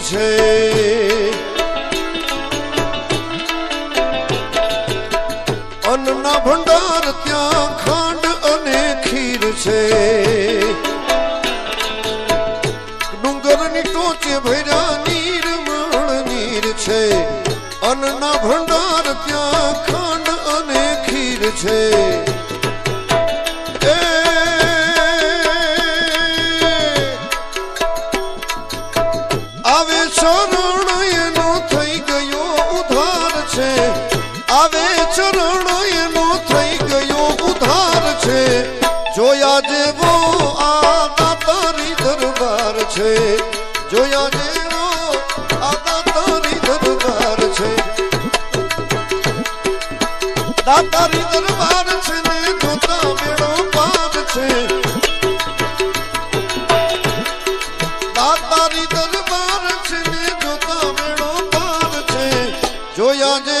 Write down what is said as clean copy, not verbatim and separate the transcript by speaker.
Speaker 1: છે અન્નના ભંડાર ત્યાં ખાંડ અને ખીર છે ડુંગરની ટોચે ભર્યા નીરમણ નીર છે અન્નના ભંડાર ત્યાં ખાંડ અને ખીર છે આવે ચરણ એનો થઈ ગયો ઉધાર છે આવે ચરણ એનો થઈ ગયો ઉધાર છે જોયા જેવો આ દાતારી દરબાર છે જોયા જેવો આ દાતારી દરબાર છે દાતારી દરબાર છે ને જોતા મેળો પાર છે દાતારી દરબાર છે ને જોતા મેળો પાર છે જોયા જે